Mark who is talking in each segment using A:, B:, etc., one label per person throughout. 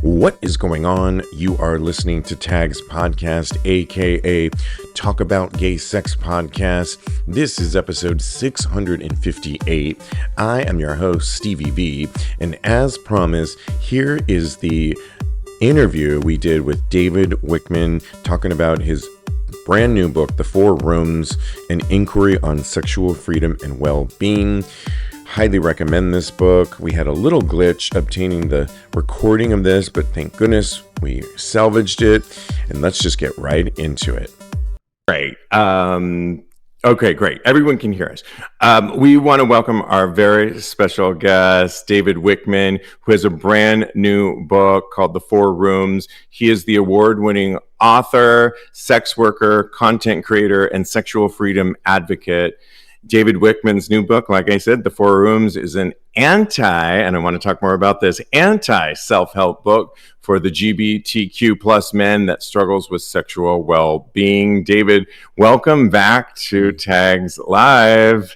A: What is going on? You are listening to Tag's podcast, aka Talk About Gay Sex Podcast. This is episode 658. I am your host, Stevie V, and as promised, here is the interview we did with David Wichman talking about his brand new book, The 4 Rooms, an Inquiry on Sexual Freedom and Well-Being. Highly recommend this book. We had a little glitch obtaining the recording of this, but thank goodness we salvaged it. And let's just get right into it. Great. Okay, great. Everyone can hear us. We want to welcome our very special guest, David Wichman, who has a brand new book called The 4 Rooms. He is the award-winning author, sex worker, content creator, and sexual freedom advocate. David Wichman's new book, like I said, The 4 Rooms, is an and I want to talk more about this, anti-self-help book for the LGBTQ plus men that struggles with sexual well-being. David, welcome back to Tags Live.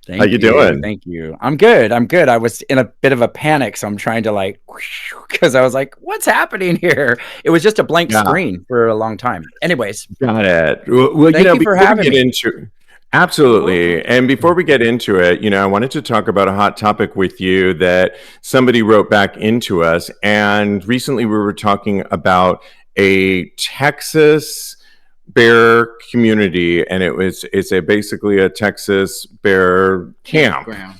A: How you doing?
B: Thank you. I'm good. I was in a bit of a panic, so I'm trying to because I was like, what's happening here? It was just a blank screen for a long time. Anyways.
A: Got it. Well,
B: thank you for having me.
A: Absolutely. And before we get into it, I wanted to talk about a hot topic with you that somebody wrote back into us. And recently we were talking about a Texas bear community, and it's basically a Texas bear campground,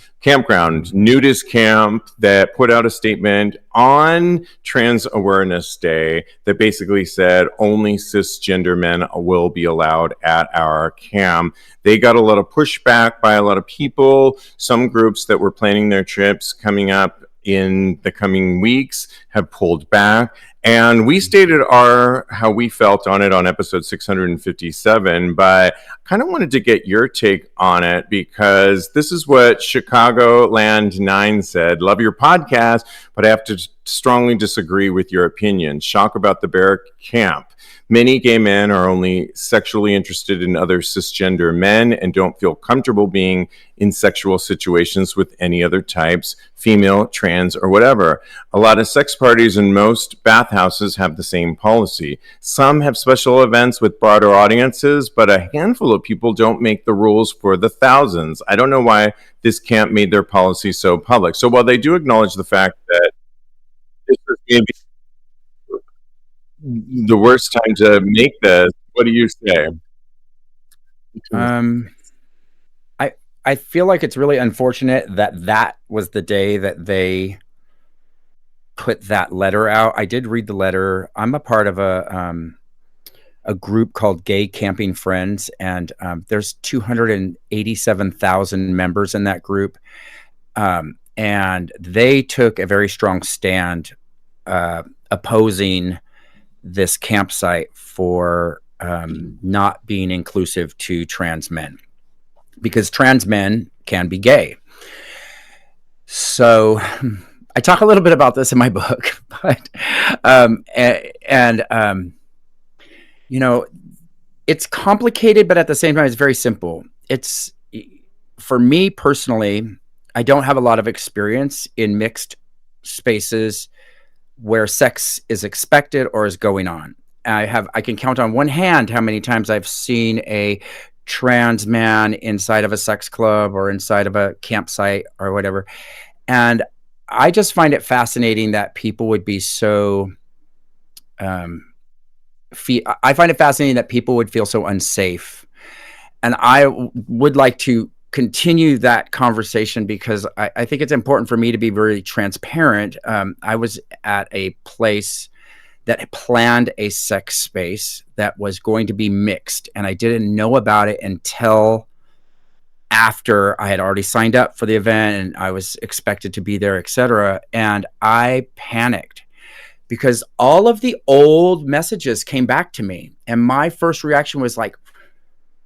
A: nudist camp that put out a statement on Trans Awareness Day that basically said only cisgender men will be allowed at our camp. They got a lot of pushback by a lot of people. Some groups that were planning their trips coming up in the coming weeks have pulled back. And we stated how we felt on it on episode 657, but I kind of wanted to get your take on it because this is what Chicagoland 9 said. Love your podcast, but I have to strongly disagree with your opinion. Shock about the bear camp. Many gay men are only sexually interested in other cisgender men and don't feel comfortable being in sexual situations with any other types, female, trans, or whatever. A lot of sex parties and most bathhouses have the same policy. Some have special events with broader audiences, but a handful of people don't make the rules for the thousands. I don't know why this camp made their policy so public. So while they do acknowledge the fact that this is maybe the worst time to make this, what do you say?
B: I feel like it's really unfortunate that was the day that they put that letter out. I did read the letter. I'm a part of a group called Gay Camping Friends, and there's 287,000 members in that group. And they took a very strong stand opposing this campsite for not being inclusive to trans men, because trans men can be gay. So I talk a little bit about this in my book, but it's complicated, but at the same time, it's very simple. It's, for me personally, I don't have a lot of experience in mixed spaces where sex is expected or is going on. I can count on one hand how many times I've seen a trans man inside of a sex club or inside of a campsite or whatever. And I just find it fascinating that people would be so, I find it fascinating that people would feel so unsafe. And I would like to continue that conversation because I think it's important for me to be very transparent. I was at a place that planned a sex space that was going to be mixed, and I didn't know about it until after I had already signed up for the event and I was expected to be there, etc. And I panicked because all of the old messages came back to me, and my first reaction was like,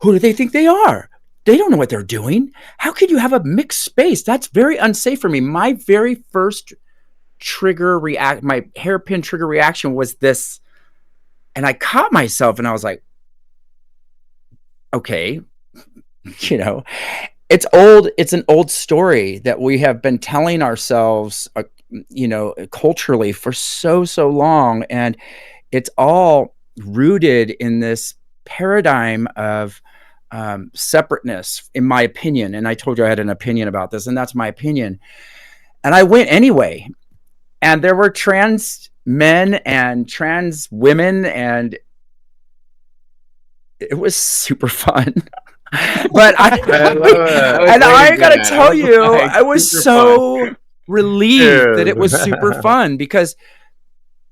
B: who do they think they are? They don't know what they're doing. How could you have a mixed space? That's very unsafe for me. My very first my hairpin trigger reaction was this. And I caught myself and I was like, okay, it's old. It's an old story that we have been telling ourselves culturally for so long, and it's all rooted in this paradigm of separateness, in my opinion. And I told you I had an opinion about this, and that's my opinion. And I went anyway, and there were trans men and trans women, and it was super fun. But I gotta tell you, I was so relieved that it was super fun, because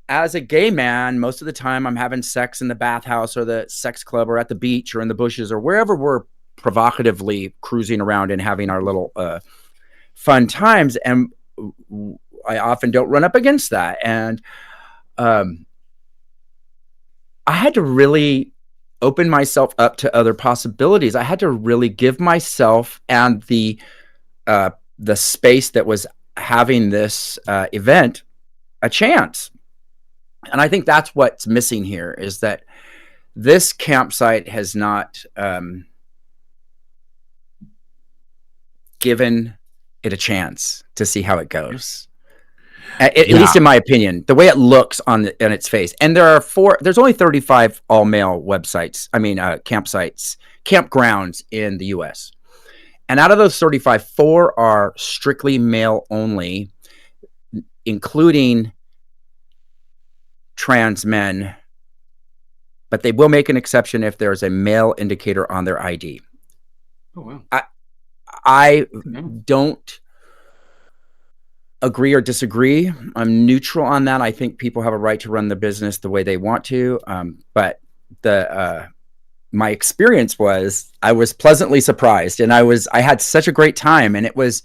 B: as a gay man, most of the time I'm having sex in the bathhouse or the sex club or at the beach or in the bushes or wherever we're provocatively cruising around and having our little fun times. And I often don't run up against that. And I had to really open myself up to other possibilities. I had to really give myself and the space that was having this event a chance. And I think that's what's missing here, is that this campsite has not given it a chance to see how it goes. At least in my opinion, the way it looks on its face. And there's only 35 all male websites. I mean, campgrounds in the US. And out of those 35, 4 are strictly male only, including trans men, but they will make an exception if there's a male indicator on their ID.
C: Oh, wow.
B: I don't agree or disagree. I'm neutral on that. I think people have a right to run the business the way they want to. But my experience was, I was pleasantly surprised, and I had such a great time. And it was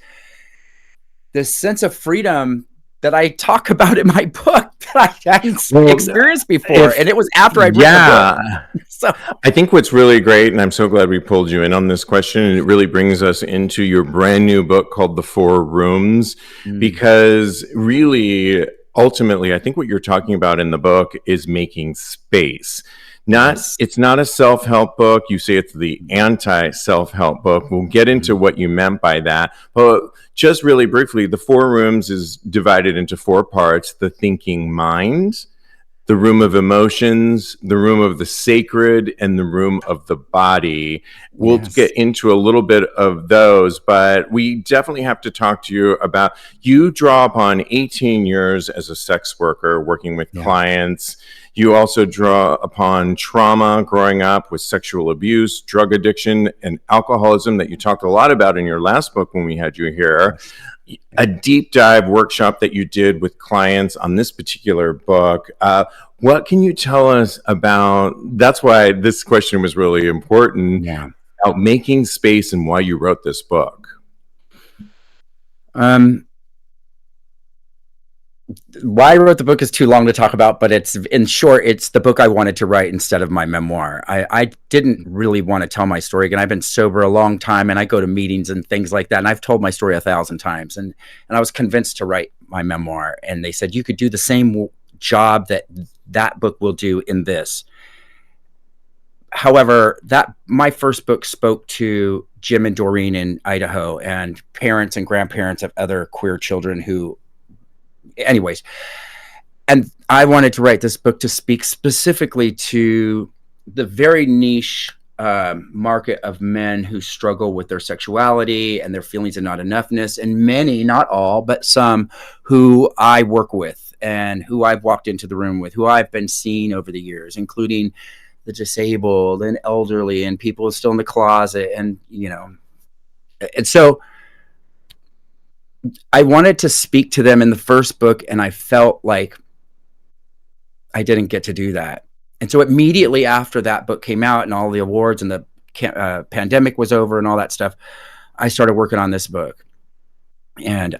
B: this sense of freedom that I talk about in my book that I hadn't experienced before. And it was after I'd written the book. So
A: I think what's really great, and I'm so glad we pulled you in on this question, and it really brings us into your brand new book called The 4 Rooms, because really, ultimately, I think what you're talking about in the book is making space. It's not a self-help book. You say it's the anti-self-help book. We'll get into what you meant by that. But just really briefly, the 4 rooms is divided into 4 parts: the thinking mind, the room of emotions, the room of the sacred, and the room of the body. We'll get into a little bit of those, but we definitely have to talk to you about, you draw upon 18 years as a sex worker working with clients. You also draw upon trauma growing up with sexual abuse, drug addiction, and alcoholism that you talked a lot about in your last book when we had you here. A deep dive workshop that you did with clients on this particular book. What can you tell us about, that's why this question was really important, about making space and why you wrote this book?
B: Why I wrote the book is too long to talk about, but it's, in short, it's the book I wanted to write instead of my memoir. I didn't really want to tell my story again. I've been sober a long time, and I go to meetings and things like that, and I've told my story 1,000 times, and I was convinced to write my memoir. And they said, you could do the same job that book will do in this. However, my first book spoke to Jim and Doreen in Idaho, and parents and grandparents of other queer children who, anyways, and I wanted to write this book to speak specifically to the very niche market of men who struggle with their sexuality and their feelings of not enoughness, and many, not all, but some who I work with and who I've walked into the room with, who I've been seeing over the years, including the disabled and elderly and people still in the closet, and and so I wanted to speak to them in the first book, and I felt like I didn't get to do that. And so immediately after that book came out and all the awards and the pandemic was over and all that stuff, I started working on this book. And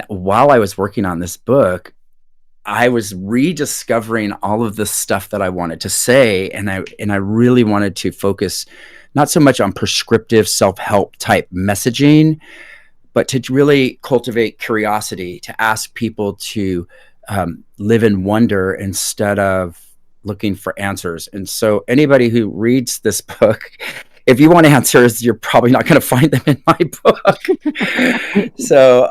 B: while I was working on this book, I was rediscovering all of the stuff that I wanted to say. And I really wanted to focus not so much on prescriptive self-help type messaging, but to really cultivate curiosity, to ask people to live in wonder instead of looking for answers. And so anybody who reads this book if you want answers, you're probably not going to find them in my book. So,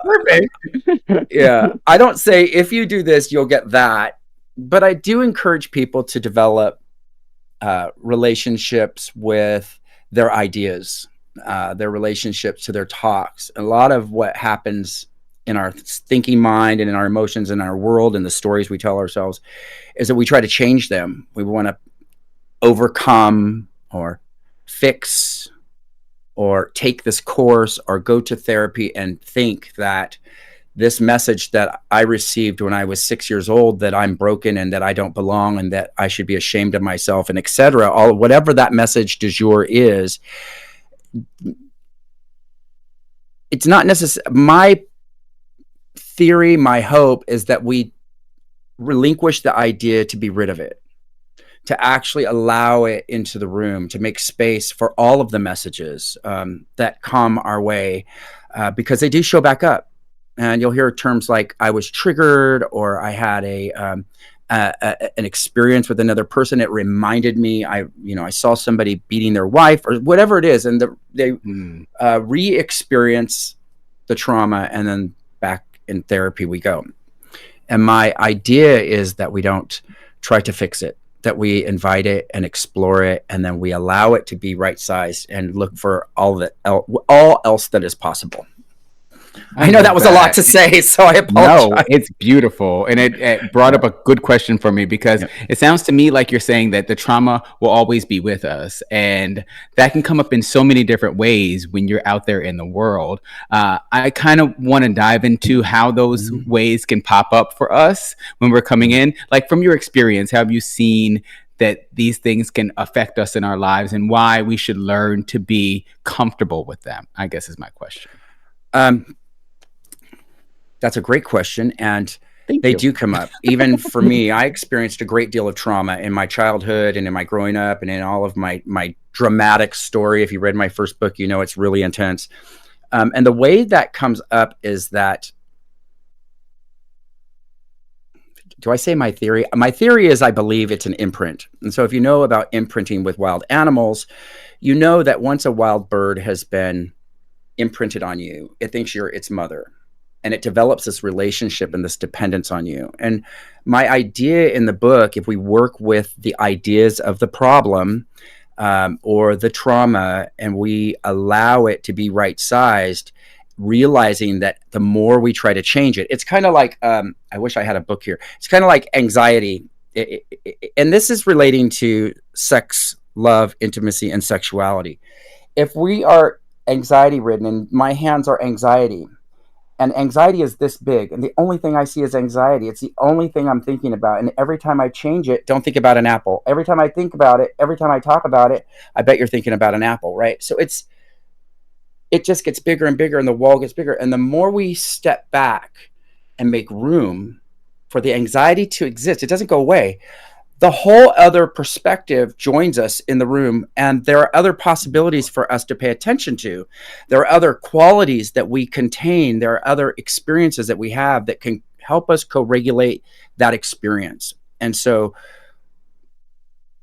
B: yeah, I don't say if you do this, you'll get that. But I do encourage people to develop relationships with their ideas, their relationships to their talks. A lot of what happens in our thinking mind and in our emotions and our world and the stories we tell ourselves is that we try to change them. We want to overcome or fix or take this course or go to therapy and think that this message that I received when I was 6 years old, that I'm broken and that I don't belong and that I should be ashamed of myself and etc. All whatever that message du jour is, it's not necessary. My theory, my hope is that we relinquish the idea to be rid of it, to actually allow it into the room, to make space for all of the messages that come our way, because they do show back up. And you'll hear terms like I was triggered, or I had an experience with another person. It reminded me, I saw somebody beating their wife or whatever it is. And they re-experience the trauma, and then back in therapy we go. And my idea is that we don't try to fix it, that we invite it and explore it, and then we allow it to be right-sized and look for all else that is possible. I know that was a lot to say, so I apologize.
C: No, it's beautiful. And it brought up a good question for me, because it sounds to me like you're saying that the trauma will always be with us. And that can come up in so many different ways when you're out there in the world. I kind of want to dive into how those ways can pop up for us when we're coming in. Like, from your experience, have you seen that these things can affect us in our lives, and why we should learn to be comfortable with them, I guess is my question.
B: That's a great question, and they do come up. Even for me, I experienced a great deal of trauma in my childhood and in my growing up and in all of my dramatic story. If you read my first book, you know it's really intense. And the way that comes up is that, do I say my theory? My theory is I believe it's an imprint. And so if you know about imprinting with wild animals, you know that once a wild bird has been imprinted on you, it thinks you're its mother. And it develops this relationship and this dependence on you. And my idea in the book, if we work with the ideas of the problem or the trauma, and we allow it to be right-sized, realizing that the more we try to change it, it's kind of like, I wish I had a book here. It's kind of like anxiety. And this is relating to sex, love, intimacy, and sexuality. If we are anxiety-ridden, and my hands are anxiety, and anxiety is this big, and the only thing I see is anxiety. It's the only thing I'm thinking about. And every time I change it, don't think about an apple. Every time I think about it, every time I talk about it, I bet you're thinking about an apple, right? So it just gets bigger and bigger, and the wall gets bigger. And the more we step back and make room for the anxiety to exist, it doesn't go away. The whole other perspective joins us in the room, and there are other possibilities for us to pay attention to. There are other qualities that we contain. There are other experiences that we have that can help us co-regulate that experience. And so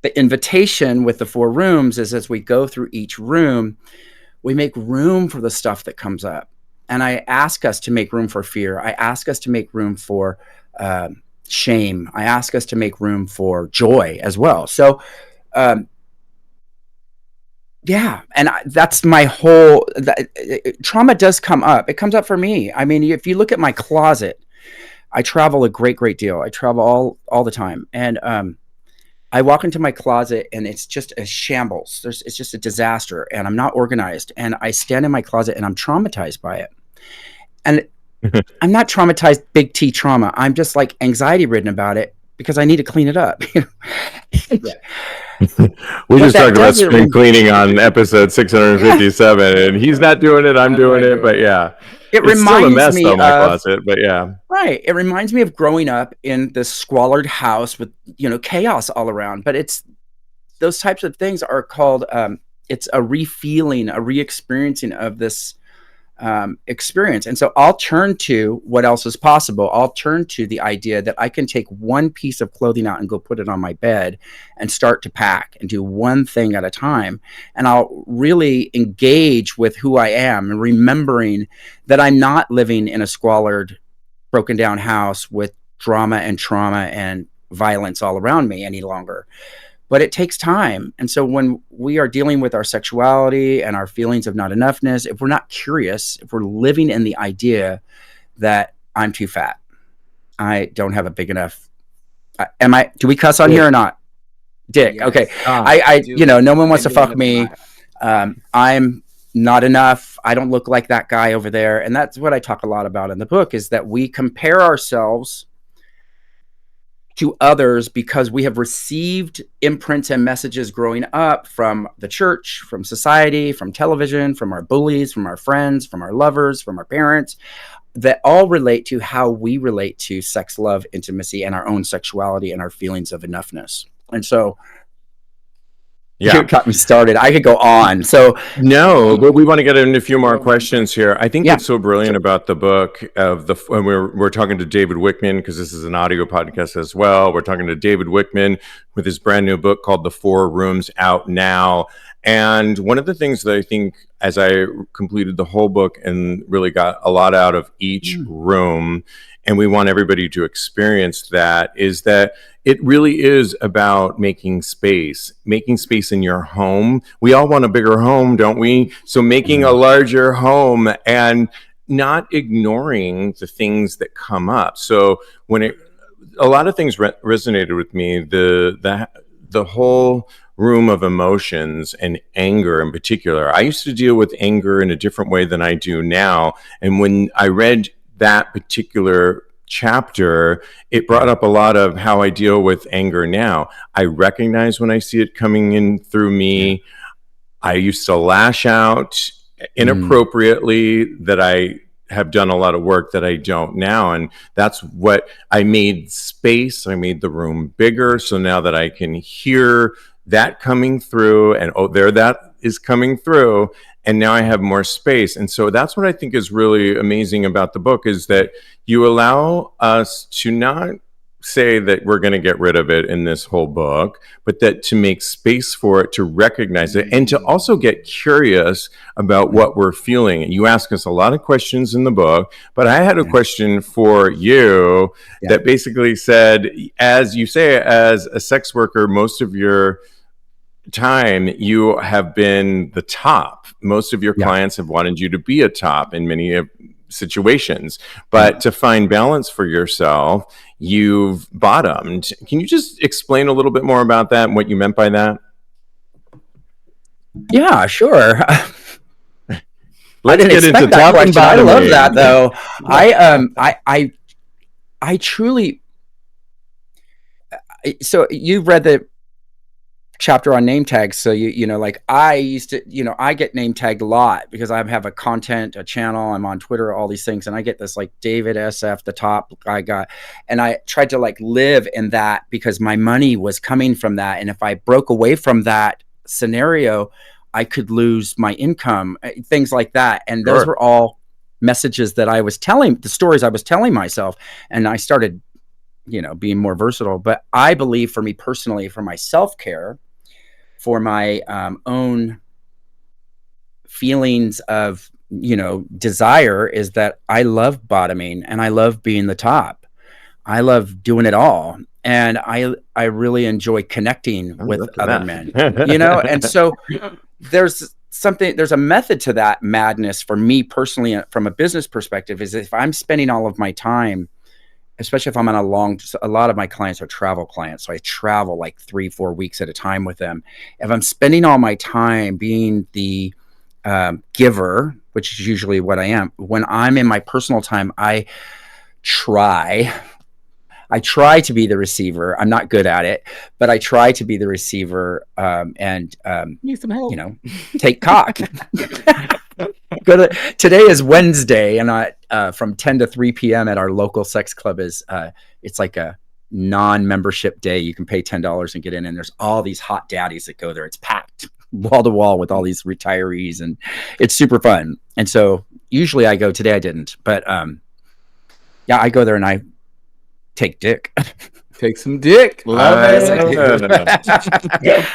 B: the invitation with the 4 rooms is, as we go through each room, we make room for the stuff that comes up. And I ask us to make room for fear. I ask us to make room for shame. I ask us to make room for joy as well. So, that's my whole, trauma does come up. It comes up for me. I mean, if you look at my closet, I travel a great deal. I travel all the time. And I walk into my closet and it's just a shambles. It's just a disaster, and I'm not organized. And I stand in my closet and I'm traumatized by it. And I'm not traumatized, big T trauma. I'm just like anxiety ridden about it because I need to clean it up.
A: We just talked about spring cleaning on episode 657, and he's not doing it. I'm doing it, but yeah,
B: it reminds still a mess, me
A: though, my closet. But yeah,
B: right. It reminds me of growing up in this squalid house with chaos all around. But it's those types of things are called. It's a re-feeling, a re-experiencing of this experience. And so I'll turn to what else is possible. I'll turn to the idea that I can take one piece of clothing out and go put it on my bed and start to pack and do one thing at a time. And I'll really engage with who I am and remembering that I'm not living in a squalid, broken down house with drama and trauma and violence all around me any longer. But it takes time. And so when we are dealing with our sexuality and our feelings of not enoughness, if we're not curious, if we're living in the idea that I'm too fat, I don't have a big enough, do we cuss on here or not? Dick. Yes. Okay. No one wants to fuck me. I'm not enough. I don't look like that guy over there. And that's what I talk a lot about in the book, is that we compare ourselves to others because we have received imprints and messages growing up from the church, from society, from television, from our bullies, from our friends, from our lovers, from our parents, that all relate to how we relate to sex, love, intimacy, and our own sexuality and our feelings of enoughness. And so you got me started. I could go on. So
A: no, but we want to get into a few more questions here. I think what's so brilliant about the book and we're talking to David Wichman, because this is an audio podcast as well. We're talking to David Wichman with his brand new book called The 4 Rooms, out now. And one of the things that I think, as I completed the whole book and really got a lot out of each room, and we want everybody to experience that, is that it really is about making space in your home. We all want a bigger home, don't we? So making a larger home and not ignoring the things that come up. So a lot of things resonated with me, the whole room of emotions and anger in particular. I used to deal with anger in a different way than I do now. And when I read that particular chapter, it brought up a lot of how I deal with anger now. I recognize when I see it coming in through me. I used to lash out inappropriately, that I have done a lot of work that I don't now. And that's what I made space. I made the room bigger. So now that I can hear that coming through, and there that is coming through, and now I have more space. And so that's what I think is really amazing about the book, is that you allow us to not say that we're going to get rid of it in this whole book, but that to make space for it, to recognize it, and to also get curious about what we're feeling. And you ask us a lot of questions in the book, but I had a question for you that basically said, as you say, as a sex worker, most of your time you have been the top. Most of your clients have wanted you to be a top in many situations, but to find balance for yourself, you've bottomed. Can you just explain a little bit more about that and what you meant by that?
B: Yeah, sure.
A: Let's get into top and bottom.
B: I love that, though. I truly. So you've read the chapter on name tags. So like I used to, I get name tagged a lot because I have a channel, I'm on Twitter, all these things. And I get this like David SF, the top I got. And I tried to like live in that because my money was coming from that. And if I broke away from that scenario, I could lose my income, things like that. And those were all messages that I was telling, the stories I was telling myself. And I started, being more versatile. But I believe, for me personally, for my self-care, for my own feelings of, desire, is that I love bottoming and I love being the top. I love doing it all. And I really enjoy connecting with other men, and so there's a method to that madness for me personally, from a business perspective, is if I'm spending all of my time, especially if I'm on a lot of my clients are travel clients. So I travel like 3-4 weeks at a time with them. If I'm spending all my time being the giver, which is usually what I am, when I'm in my personal time, I try to be the receiver. I'm not good at it, but I try to be the receiver and
C: need some help.
B: Take cock. Today is Wednesday, and from 10 to 3 p.m. at our local sex club it's like a non-membership day. You can pay $10 and get in, and there's all these hot daddies that go there. It's packed wall to wall with all these retirees, and it's super fun. And so usually I go. Today I didn't, but yeah, I go there and I take dick.
C: Take some dick. Love
B: it.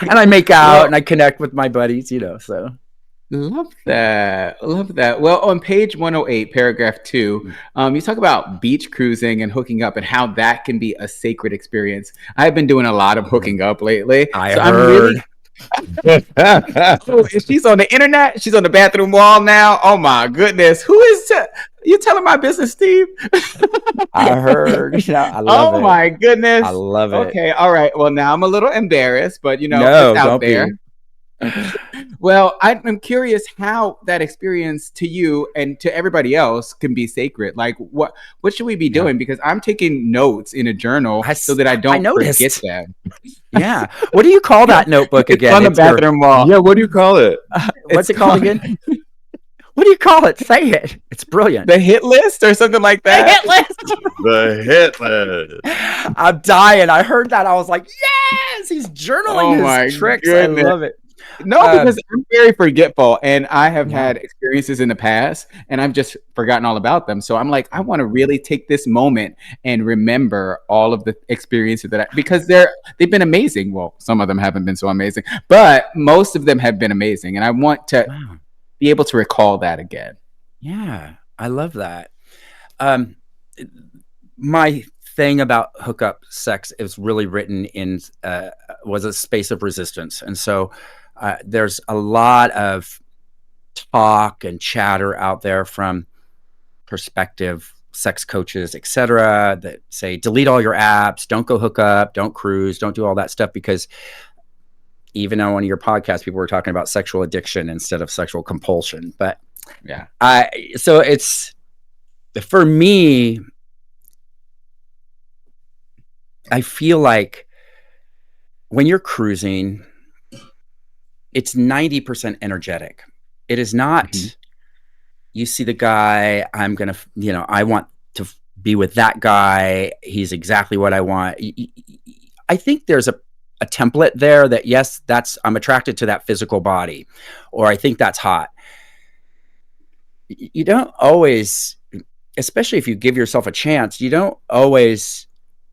B: And I make out and I connect with my buddies, so.
C: Love that. Love that. Well, on page 108, paragraph 2, you talk about beach cruising and hooking up and how that can be a sacred experience. I've been doing a lot of hooking up lately.
B: Heard.
C: She's on the internet. She's on the bathroom wall now. Oh my goodness. Who is you telling my business, Steve?
B: I heard. I love it.
C: Oh my goodness.
B: I love it.
C: Okay. All right. Well, now I'm a little embarrassed, but
B: no,
C: it's out
B: don't
C: there.
B: Be.
C: Well, I'm curious how that experience to you and to everybody else can be sacred. Like, what should we be doing? Because I'm taking notes in a journal so that I don't forget them.
B: Yeah. What do you call that notebook again?
C: It's on the bathroom wall.
A: Yeah. What do you call it?
B: What's it called again? What do you call it? Say it. It's brilliant.
C: The hit list or something like that.
B: The hit list.
A: The hit list.
B: I'm dying. I heard that. I was like, yes, he's journaling his tricks. Goodness. I love it.
C: No, because I'm very forgetful and I have had experiences in the past and I've just forgotten all about them. So I'm like, I want to really take this moment and remember all of the experiences because they've been amazing. Well, some of them haven't been so amazing, but most of them have been amazing. And I want to be able to recall that again.
B: Yeah, I love that. My thing about hookup sex is really written in was a space of resistance. And so there's a lot of talk and chatter out there from prospective sex coaches, etc., that say delete all your apps, don't go hook up, don't cruise, don't do all that stuff, because even on one of your podcasts, people were talking about sexual addiction instead of sexual compulsion. But
C: yeah,
B: so it's, for me, I feel like when you're cruising, it's 90% energetic. It is not, you see the guy, I'm going to, I want to be with that guy. He's exactly what I want. I think there's a template there that, yes, I'm attracted to that physical body, or I think that's hot. You don't always, especially if you give yourself a chance, you don't always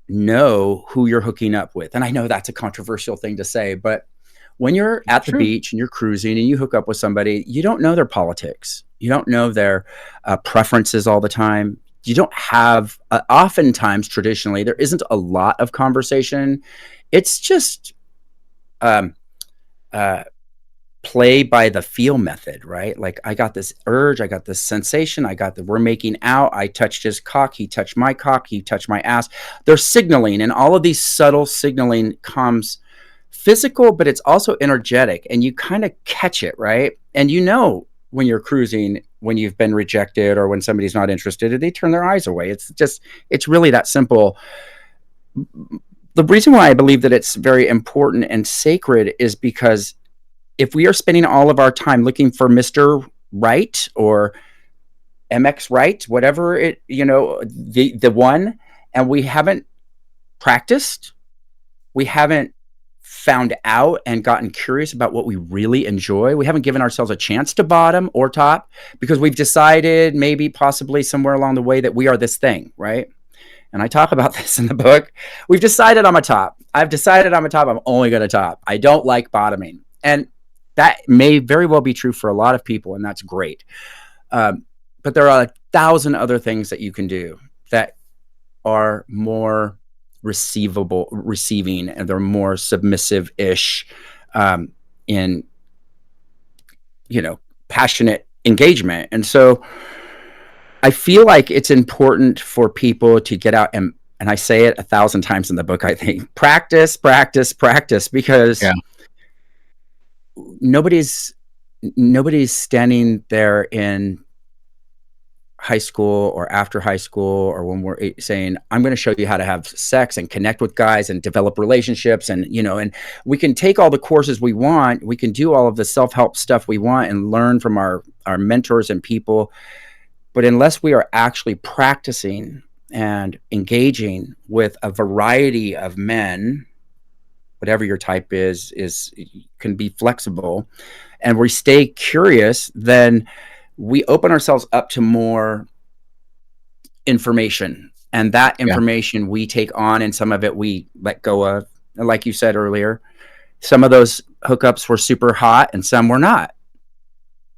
B: know who you're hooking up with. And I know that's a controversial thing to say, but when you're at the beach and you're cruising and you hook up with somebody, you don't know their politics. You don't know their preferences all the time. You don't have, oftentimes, traditionally, there isn't a lot of conversation. It's just play by the feel method, right? Like, I got this urge, I got this sensation, we're making out, I touched his cock, he touched my cock, he touched my ass. They're signaling, and all of these subtle signaling comes physical, but it's also energetic, and you kind of catch it, right? And when you're cruising, when you've been rejected or when somebody's not interested, they turn their eyes away. It's really that simple. The reason why I believe that it's very important and sacred is because if we are spending all of our time looking for Mr. Right or MX Right, whatever it, the one, and we haven't practiced, we haven't found out and gotten curious about what we really enjoy, we haven't given ourselves a chance to bottom or top, because we've decided maybe possibly somewhere along the way that we are this thing, right? And I talk about this in the book. We've decided I'm a top. I've decided I'm a top. I'm only going to top. I don't like bottoming. And that may very well be true for a lot of people, and that's great. But there are 1,000 other things that you can do that are more receiving, and they're more submissive-ish in, passionate engagement. And so I feel like it's important for people to get out and I say it 1,000 times in the book, I think, practice, because nobody's standing there in high school or after high school or when we're saying, I'm going to show you how to have sex and connect with guys and develop relationships. And, and we can take all the courses we want. We can do all of the self-help stuff we want and learn from our mentors and people. But unless we are actually practicing and engaging with a variety of men, whatever your type is can be flexible, and we stay curious, then we open ourselves up to more information, and that information we take on, and some of it we let go of. And like you said earlier, some of those hookups were super hot and some were not.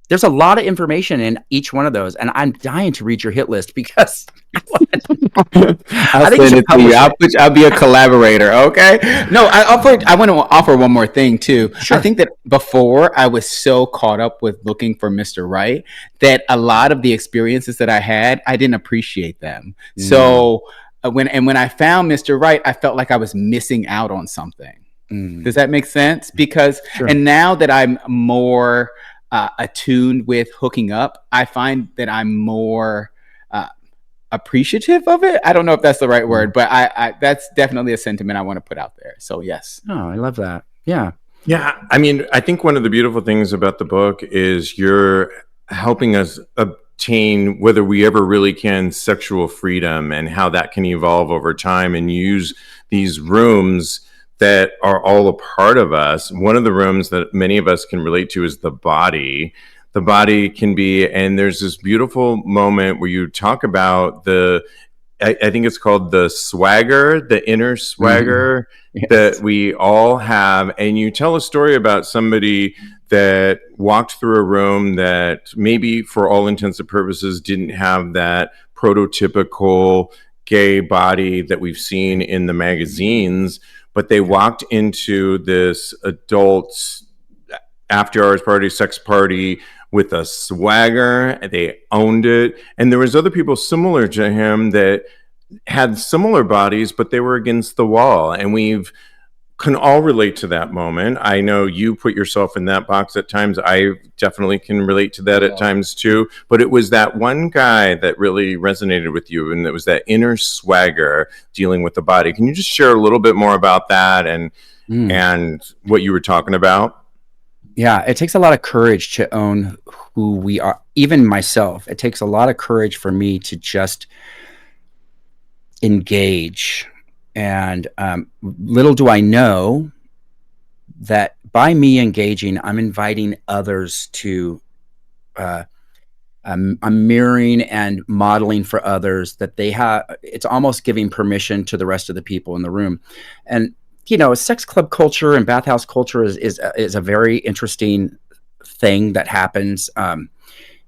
B: There's a lot of information in each one of those, and I'm dying to read your hit list because
C: I'll send it to you. I'll be a collaborator. Okay. No, I want to offer one more thing too. Sure. I think that before I was so caught up with looking for Mr. Right that a lot of the experiences that I had, I didn't appreciate them. So when I found Mr. Right, I felt like I was missing out on something. Does that make sense? Because and now that I'm more attuned with hooking up, I find that I'm more appreciative of it. I don't know if that's the right word, but I that's definitely a sentiment I want to put out there. So yes.
B: Oh, I love that. Yeah.
A: Yeah. I mean, I think one of the beautiful things about the book is you're helping us obtain, whether we ever really can, sexual freedom, and how that can evolve over time, and use these rooms that are all a part of us. One of the rooms that many of us can relate to is the body. The body can be, and there's this beautiful moment where you talk about I think it's called the swagger, the inner swagger that we all have. And you tell a story about somebody that walked through a room that maybe for all intents and purposes didn't have that prototypical gay body that we've seen in the magazines, but they walked into this adult after hours party, sex party, with a swagger. They owned it. And there was other people similar to him that had similar bodies, but they were against the wall. And can all relate to that moment. I know you put yourself in that box at times. I definitely can relate to that at times too. But it was that one guy that really resonated with you, and it was that inner swagger dealing with the body. Can you just share a little bit more about that and what you were talking about?
B: Yeah, it takes a lot of courage to own who we are. Even myself, it takes a lot of courage for me to just engage. And little do I know that by me engaging, I'm inviting others to, I'm mirroring and modeling for others that they have. It's almost giving permission to the rest of the people in the room. And you know, sex club culture and bathhouse culture is a very interesting thing that happens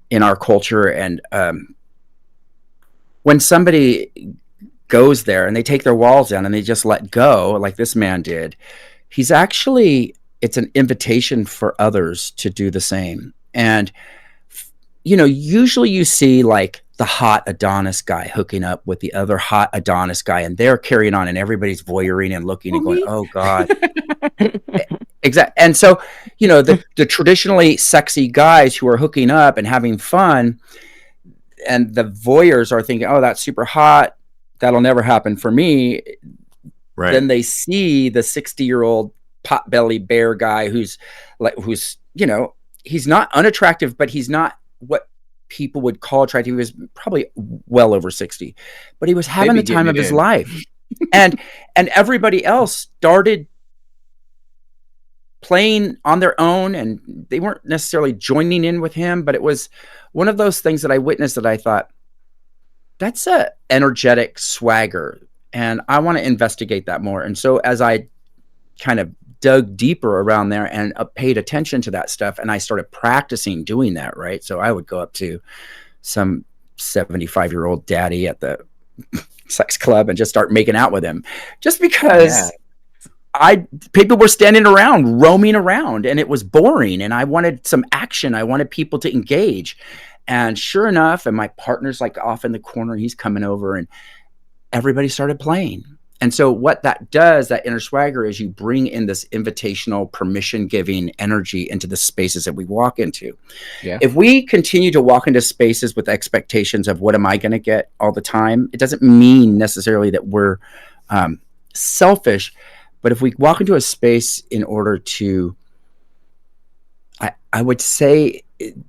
B: in our culture. And when somebody goes there and they take their walls down and they just let go, like this man did, it's an invitation for others to do the same. And you know, usually you see like the hot Adonis guy hooking up with the other hot Adonis guy, and they're carrying on, and everybody's voyeuring and looking and going, "Oh God!" Exactly. And so, you know, the traditionally sexy guys who are hooking up and having fun, and the voyeurs are thinking, "Oh, that's super hot. That'll never happen for me."
A: Right.
B: Then they see the 60-year-old pot-belly bear guy who's you know, he's not unattractive, but he's not what people would call attractive. He was probably well over 60, but he was having the time of his life. and everybody else started playing on their own, and they weren't necessarily joining in with him, but it was one of those things that I witnessed that I thought, that's a energetic swagger, and I want to investigate that more. And so as I kind of dug deeper around there and paid attention to that stuff, and I started practicing doing that, right? So I would go up to some 75-year-old daddy at the sex club and just start making out with him, just because people were standing around, roaming around, and it was boring, and I wanted some action. I wanted people to engage. And sure enough, and my partner's like off in the corner, he's coming over, and everybody started playing. And so what that does, that inner swagger, is you bring in this invitational, permission-giving energy into the spaces that we walk into. Yeah. If we continue to walk into spaces with expectations of what am I going to get all the time, it doesn't mean necessarily that we're selfish. But if we walk into a space in order to, I would say,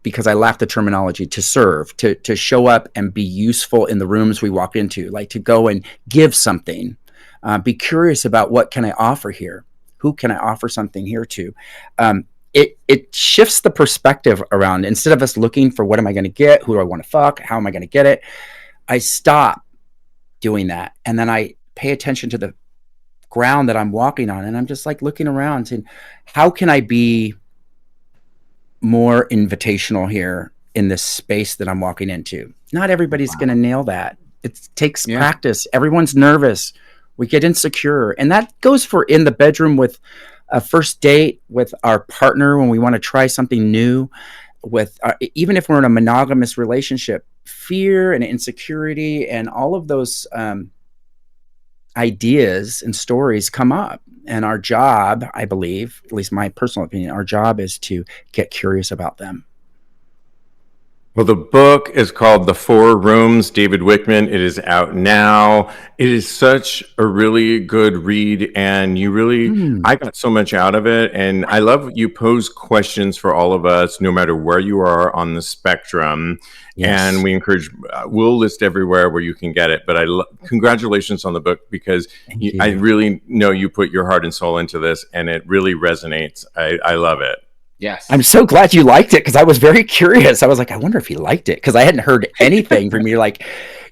B: because I lack the terminology, to serve, to show up and be useful in the rooms we walk into, like to go and give something. Be curious about what can I offer here? Who can I offer something here to? it shifts the perspective around. Instead of us looking for what am I going to get, who do I want to fuck, how am I going to get it, I stop doing that, and then I pay attention to the ground that I'm walking on, and I'm just like looking around saying, how can I be more invitational here in this space that I'm walking into? Not everybody's going to nail that. It takes practice. Everyone's nervous. We get insecure, and that goes for in the bedroom with a first date with our partner when we want to try something new, with even if we're in a monogamous relationship, fear and insecurity and all of those ideas and stories come up. And our job, I believe, at least my personal opinion, our job is to get curious about them.
A: Well, the book is called The 4 Rooms, David Wichman. It is out now. It is such a really good read, and you really, I got so much out of it. And I love you pose questions for all of us, no matter where you are on the spectrum. Yes. And we encourage, we'll list everywhere where you can get it. But congratulations on the book, because I really know you put your heart and soul into this, and it really resonates. I love it.
C: Yes.
B: I'm so glad you liked it, because I was very curious. I was like, I wonder if he liked it, because I hadn't heard anything from you. Like,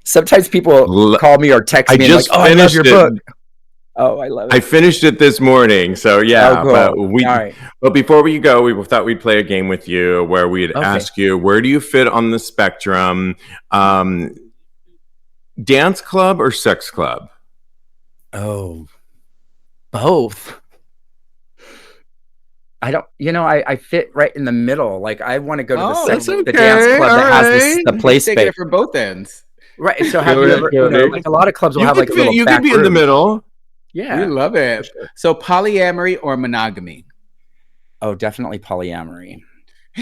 B: sometimes people call me or text me like, I love your book. Oh, I love it.
A: I finished it this morning. So yeah,
B: cool.
A: But before we go, we thought we'd play a game with you where we'd ask you, where do you fit on the spectrum? Dance club or sex club?
B: Oh, both. I fit right in the middle. Like, I want to go to the dance club that has the play space.
C: Take it for both ends.
B: Right. So have you ever, like, a lot of clubs will have like a little back room.
A: You can be in the middle.
B: Yeah.
C: We love it. Sure. So polyamory or monogamy?
B: Oh, definitely polyamory.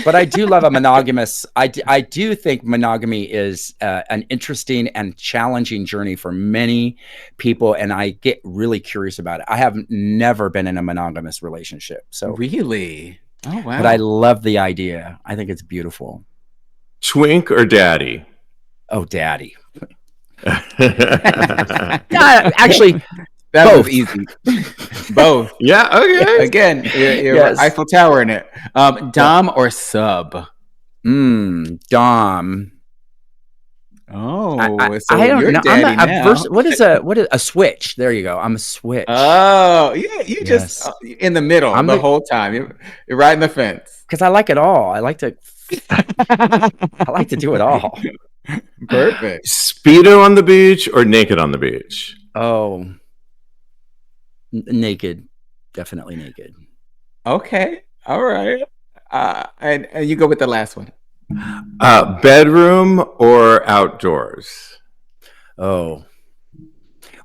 B: But I do love a monogamous. I do think monogamy is an interesting and challenging journey for many people, and I get really curious about it. I have never been in a monogamous relationship. So
C: really? Oh, wow.
B: But I love the idea. I think it's beautiful.
A: Twink or daddy?
B: Oh, daddy. Yeah, actually,
C: that
B: both.
C: was easy. Both.
A: Yeah. Okay.
C: Again, you're Eiffel Tower in it. Dom or sub?
B: Dom.
C: Oh,
B: so I don't know. What is a switch? There you go. I'm a switch.
C: Oh, yeah. You just in the middle the whole time. You're right in the fence.
B: Because I like it all. I like to do it all.
C: Perfect.
A: Speedo on the beach or naked on the beach?
B: Oh, naked. Definitely naked.
C: Okay. All right. And you go with the last one.
A: Bedroom or outdoors?
B: Oh.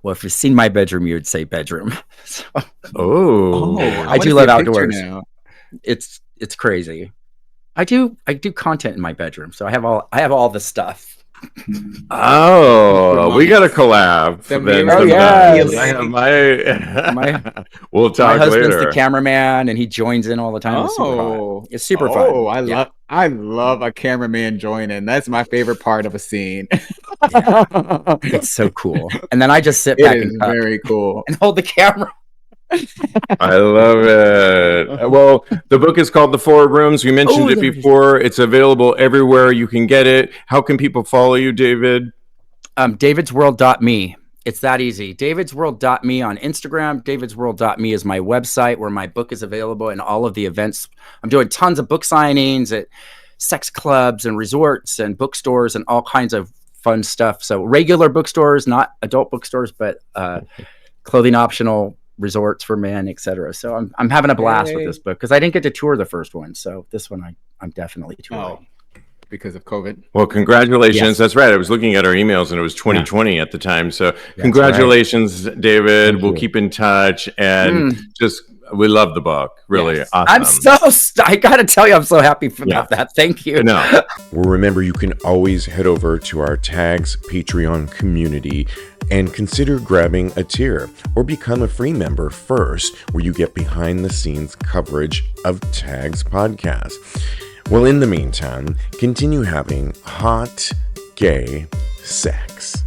B: Well, if you've seen my bedroom, you would say bedroom. So, I do love outdoors. It's crazy. I do content in my bedroom, so I have all the stuff.
A: Oh, we got to collab.
B: I
A: have we'll talk
B: my husband's
A: later.
B: The cameraman, and he joins in all the time. It's super fun.
C: Oh, I love a cameraman joining. That's my favorite part of a scene.
B: It's so cool. And then I just sit back and
C: very cool
B: and hold the camera.
A: I love it. Well, the book is called The 4 Rooms. We mentioned it before. It's available everywhere you can get it. How can people follow you, David?
B: davidsworld.me. It's that easy. davidsworld.me on Instagram. davidsworld.me is my website where my book is available and all of the events. I'm doing tons of book signings at sex clubs and resorts and bookstores and all kinds of fun stuff. So regular bookstores, not adult bookstores, but clothing optional resorts for men, etc. So I'm having a blast with this book because I didn't get to tour the first one. So this one I'm definitely touring.
C: Because of COVID.
A: Well, congratulations. Yes. That's right. I was looking at our emails and it was 2020 at the time. So congratulations, right. David. We'll keep in touch and we love the book. Really awesome.
B: I got to tell you, I'm so happy about that. Thank you.
A: No.
D: Well, remember, you can always head over to our Tags Patreon community and consider grabbing a tier or become a free member first, where you get behind the scenes coverage of Tags podcast. Well, in the meantime, continue having hot, gay sex.